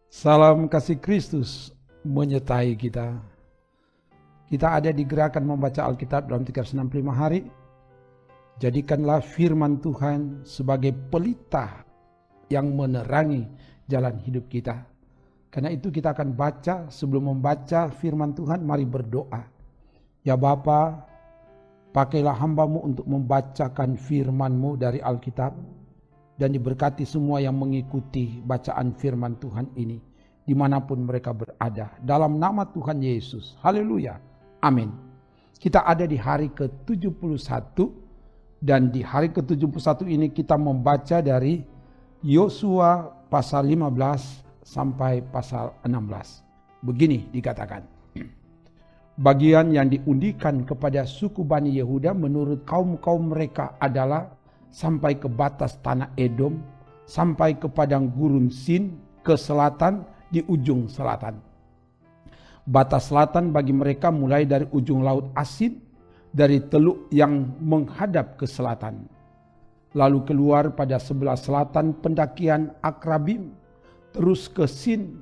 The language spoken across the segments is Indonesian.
Salam kasih Kristus menyertai kita. Kita ada di gerakan membaca Alkitab dalam 365 hari. Jadikanlah firman Tuhan sebagai pelita yang menerangi jalan hidup kita. Karena itu kita akan baca, sebelum membaca firman Tuhan, mari berdoa. Ya Bapa, pakailah hamba-Mu untuk membacakan firman-Mu dari Alkitab. Dan diberkati semua yang mengikuti bacaan firman Tuhan ini, dimanapun mereka berada. Dalam nama Tuhan Yesus. Haleluya. Amin. Kita ada di hari ke-71. Dan di hari ke-71 ini kita membaca dari Yosua pasal 15 sampai pasal 16. Begini dikatakan. Bagian yang diundikan kepada suku Bani Yehuda menurut kaum-kaum mereka adalah sampai ke batas tanah Edom, sampai ke padang gurun Sin, ke selatan di ujung selatan. Batas selatan bagi mereka mulai dari ujung laut Asin, dari teluk yang menghadap ke selatan. Lalu keluar pada sebelah selatan pendakian Akrabim, terus ke Sin,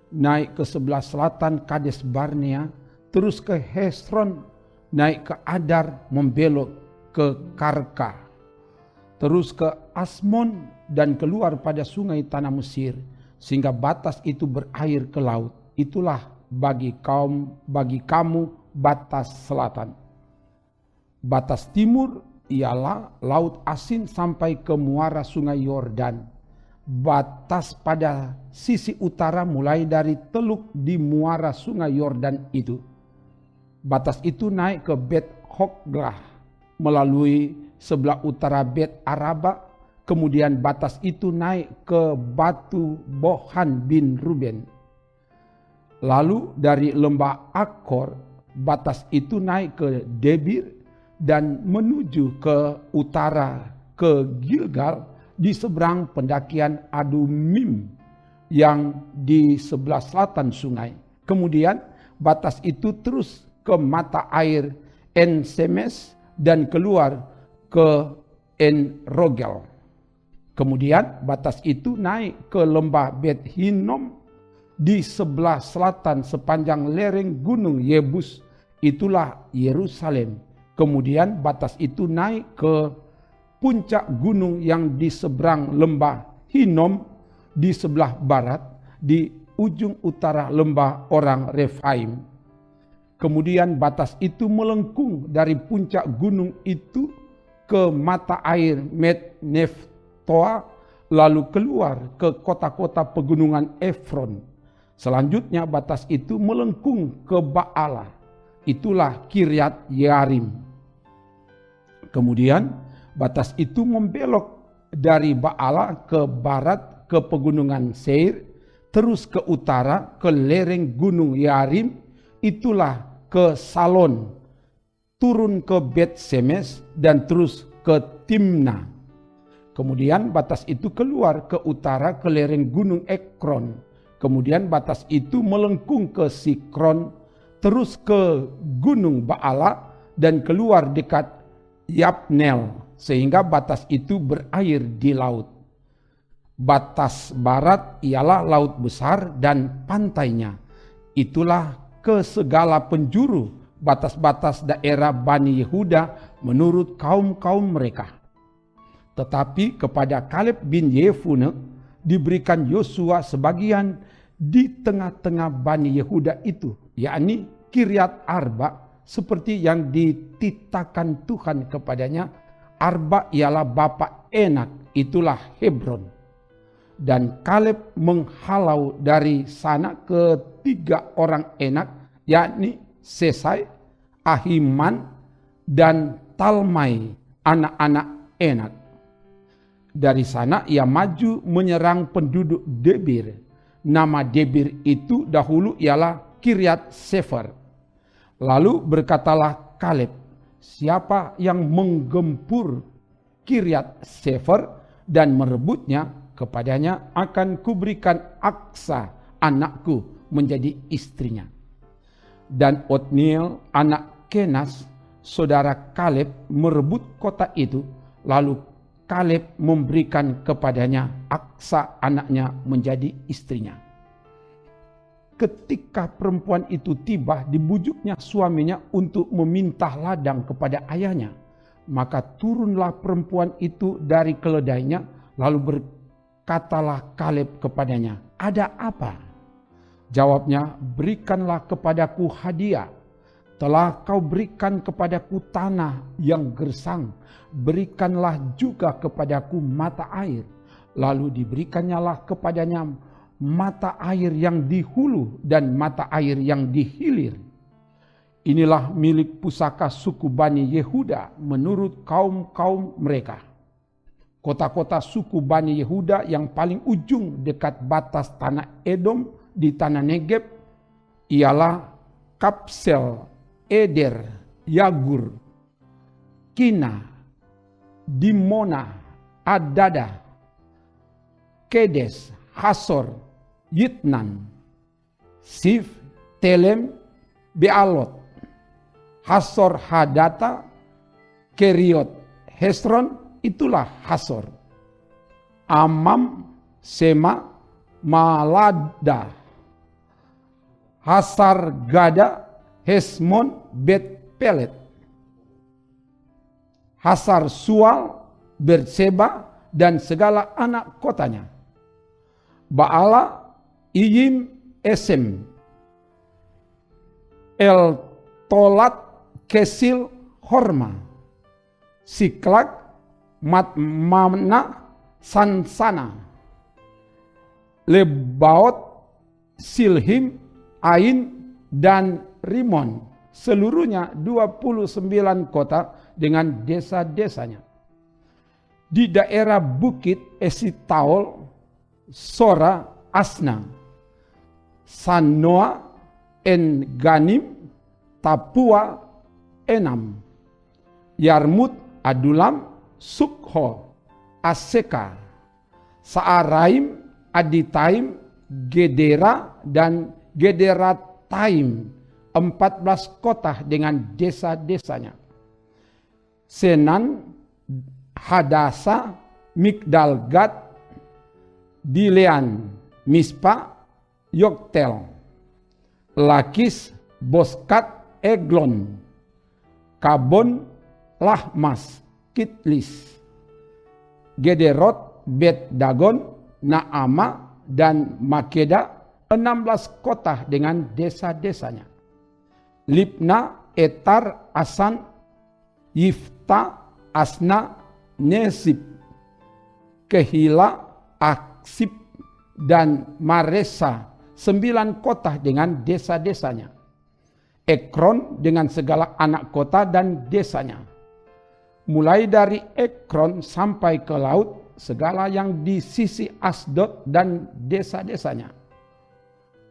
naik ke sebelah selatan Kades Barnea, terus ke Hesron, naik ke Adar, membelok ke Karka, terus ke Asmon dan keluar pada sungai tanah Mesir, sehingga batas itu berair ke laut. Itulah bagi kamu batas selatan. Batas timur ialah laut Asin sampai ke muara sungai Yordan. Batas pada sisi utara mulai dari teluk di muara sungai Yordan itu. Batas itu naik ke Bet Hoglah melalui sebelah utara Bet Araba. Kemudian batas itu naik ke Batu Bohan bin Ruben. Lalu dari lembah Akor, batas itu naik ke Debir dan menuju ke utara ke Gilgal di seberang pendakian Adumim yang di sebelah selatan sungai. Kemudian batas itu terus ke mata air En-Semes dan keluar ke En-Rogel. Kemudian batas itu naik ke lembah Bet Hinnom di sebelah selatan sepanjang lereng gunung Yebus, itulah Yerusalem. Kemudian batas itu naik ke puncak gunung yang di seberang lembah Hinnom di sebelah barat, di ujung utara lembah orang Refaim. Kemudian batas itu melengkung dari puncak gunung itu ke mata air Met Neftoa, lalu keluar ke kota-kota pegunungan Efron. Selanjutnya batas itu melengkung ke Baala, itulah Kiryat Yearim. Kemudian batas itu membelok dari Baala ke barat ke pegunungan Seir, terus ke utara ke lereng gunung Yearim, itulah ke Salon, turun ke Bet Semes dan terus ke Timna. Kemudian batas itu keluar ke utara ke lereng gunung Ekron. Kemudian batas itu melengkung ke Sikron, terus ke gunung Baala dan keluar dekat Yapnel, sehingga batas itu berair di laut. Batas barat ialah laut besar dan pantainya. Itulah ke segala penjuru batas-batas daerah Bani Yehuda menurut kaum-kaum mereka. Tetapi kepada Kaleb bin Yefune diberikan Yosua sebagian di tengah-tengah Bani Yehuda itu, yakni Kiryat Arba, seperti yang dititahkan Tuhan kepadanya. Arba ialah bapa Enak, itulah Hebron. Dan Kaleb menghalau dari sana ketiga orang Enak, yakni Sesai, Ahiman, dan Talmai, anak-anak Enak. Dari sana ia maju menyerang penduduk Debir. Nama Debir itu dahulu ialah Kiryat Sefer. Lalu berkatalah Kaleb, siapa yang menggempur Kiryat Sefer dan merebutnya, kepadanya akan kuberikan Aksa anakku menjadi istrinya. dan Otniel anak Kenas, saudara Kaleb, merebut kota itu, lalu Kaleb memberikan kepadanya Aksa anaknya menjadi istrinya. Ketika perempuan itu tiba, dibujuknya suaminya untuk meminta ladang kepada ayahnya. Maka turunlah perempuan itu dari keledainya, lalu berkatalah Kaleb kepadanya, "Ada apa?" Jawabnya, "Berikanlah kepadaku hadiah. Telah kau berikan kepadaku tanah yang gersang, berikanlah juga kepadaku mata air." Lalu diberikannya kepadanya mata air yang di hulu dan mata air yang di hilir. Inilah milik pusaka suku Bani Yehuda menurut kaum-kaum mereka. Kota-kota suku Bani Yehuda yang paling ujung dekat batas tanah Edom di tanah Negeb ialah Kapsel, Eder, Yagur, Kina, Dimona, Adada, Kedes, Hasor, Yitnan, Sif, Telem, Bealot, Hasor Hadata, Keriot, Hesron, itulah Hasor. Amam, Sema, Malada, Hasar Gada, Hesmon, Bet Pelet, Hasar Sual, Berseba, dan segala anak kotanya. Baala, Iyim, Esem, El Tolat, Kesil, Horma, Siklak, Matmana, Sansana, Lebaot, Silhim, Ain, dan Rimon. Seluruhnya 29 kota dengan desa-desanya. Di daerah bukit Esitaol, Sora, Asna, Sanoa, En-Ganim, Tapua, Enam, Yarmut, Adulam, Sukho, Aseka, Saaraim, Aditaim, Gedera, dan Gederataim, 14 kota dengan desa-desanya. Senan, Hadasa, Migdalgad, Dilean, Mispa, Yoktel, Lakis, Boskat, Eglon, Kabon, Lahmas, Kitlis, Gederot, Bet Dagon, Naama, dan Makeda, 16 kota dengan desa-desanya. Libna, Etar, Asan, Yifta, Asna, Nesib, Kehila, Aksib, dan Maresa, 9 kota dengan desa-desanya. Ekron dengan segala anak kota dan desanya. Mulai dari Ekron sampai ke laut, segala yang di sisi Asdod dan desa-desanya.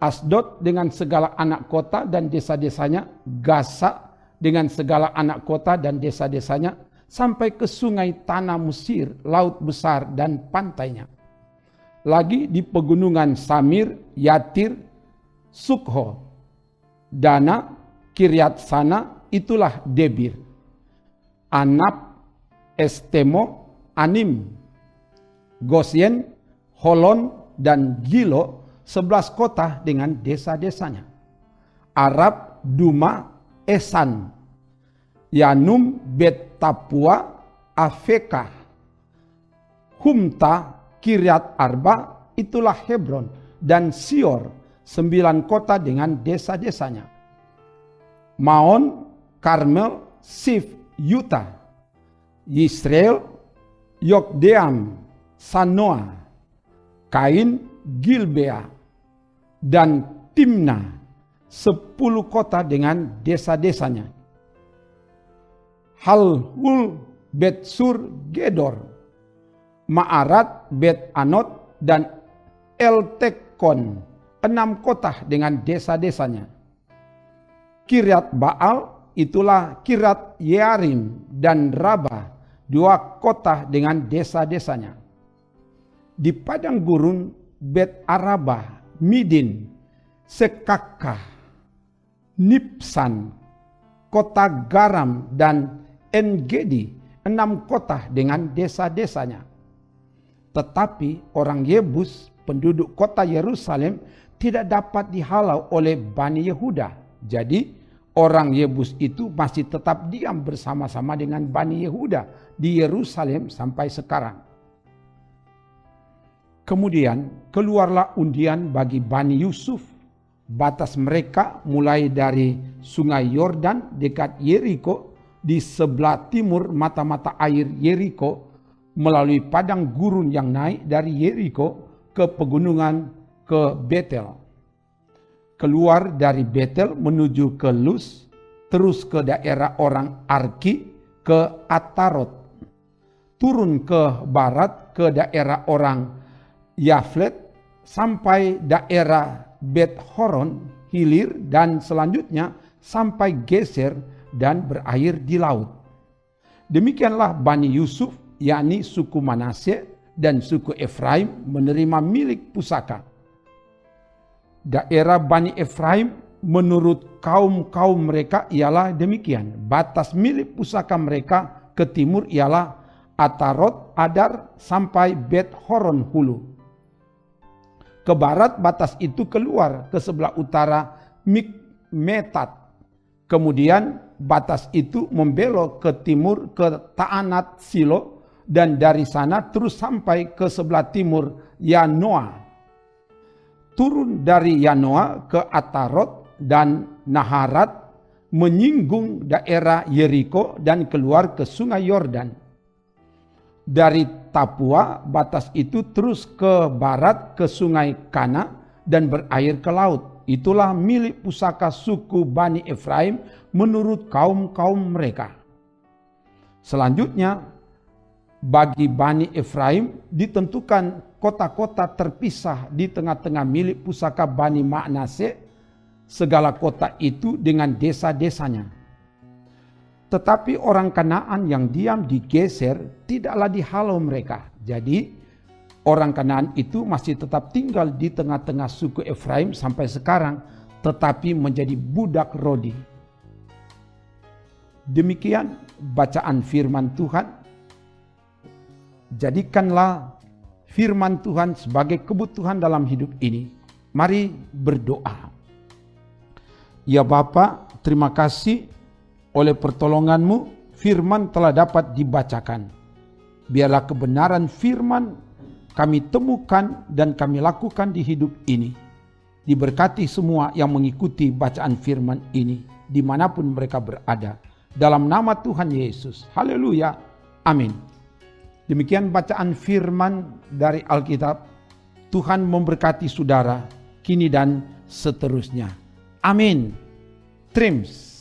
Asdod dengan segala anak kota dan desa-desanya, Gaza dengan segala anak kota dan desa-desanya, sampai ke sungai tanah Mesir, laut besar dan pantainya. Lagi di pegunungan Samir, Yatir, Sukho, Dana, Kiryat Sana, itulah Debir, Anab, Estemo, Anim, Gosyen, Holon, dan Gilo, 11 kota dengan desa-desanya. Arab, Duma, Esan, Yanum, Bet Tapua, Afeka, Humta, Kiryat Arba, itulah Hebron, dan Sior, 9 kota dengan desa-desanya. Maon, Karmel, Sif, Yuta, Yisrael, Yokdeam, Sanoa, Kain, Gilbea, dan Timna, 10 kota dengan desa-desanya. Halhul, Betsur, Gedor, Ma'arat, Bet Anot, dan Eltekon, 6 kota dengan desa-desanya. Kiryat Baal, itulah Kiryat Yearim, dan Raba, 2 kota dengan desa-desanya. Di padang gurun Bet Araba, Midin, Sekakah, Nipsan, kota garam, dan En-Gedi, 6 kota dengan desa-desanya. Tetapi orang Yebus, penduduk kota Yerusalem, tidak dapat dihalau oleh Bani Yehuda. Jadi orang Yebus itu masih tetap diam bersama-sama dengan Bani Yehuda di Yerusalem sampai sekarang. Kemudian keluarlah undian bagi Bani Yusuf. Batas mereka mulai dari sungai Yordan dekat Yeriko di sebelah timur mata-mata air Yeriko, melalui padang gurun yang naik dari Yeriko ke pegunungan ke Betel. Keluar dari Betel menuju ke Luz, terus ke daerah orang Arki ke Atarot. Turun ke barat ke daerah orang Yaflet sampai daerah Bet Horon, hilir, dan selanjutnya sampai Geser dan berakhir di laut. Demikianlah Bani Yusuf, yakni suku Manasye dan suku Efraim, menerima milik pusaka. Daerah Bani Efraim menurut kaum-kaum mereka ialah demikian. Batas milik pusaka mereka ke timur ialah Atarot Adar sampai Bet Horon Hulu. Ke barat batas itu keluar ke sebelah utara Mikmetat. Kemudian batas itu membelok ke timur ke Taanat Silo, dan dari sana terus sampai ke sebelah timur Yanoa. Turun dari Yanoa ke Atarot dan Naharat, menyinggung daerah Yeriko dan keluar ke sungai Yordan. Dari Tapua batas itu terus ke barat ke sungai Kana dan berakhir ke laut. Itulah milik pusaka suku Bani Efraim menurut kaum-kaum mereka. Selanjutnya bagi Bani Efraim ditentukan kota-kota terpisah di tengah-tengah milik pusaka Bani Manasye, segala kota itu dengan desa-desanya. Tetapi orang Kanaan yang diam di Geser tidaklah dihalau mereka. Jadi orang Kanaan itu masih tetap tinggal di tengah-tengah suku Efraim sampai sekarang, tetapi menjadi budak Rodi. Demikian bacaan firman Tuhan. Jadikanlah firman Tuhan sebagai kebutuhan dalam hidup ini. Mari berdoa. Ya Bapa, terima kasih oleh pertolongan-Mu, firman telah dapat dibacakan. Biarlah kebenaran firman kami temukan dan kami lakukan di hidup ini. Diberkati semua yang mengikuti bacaan firman ini, dimanapun mereka berada. Dalam nama Tuhan Yesus. Haleluya. Amin. Demikian bacaan firman dari Alkitab. Tuhan memberkati saudara, kini dan seterusnya. Amin. Trims.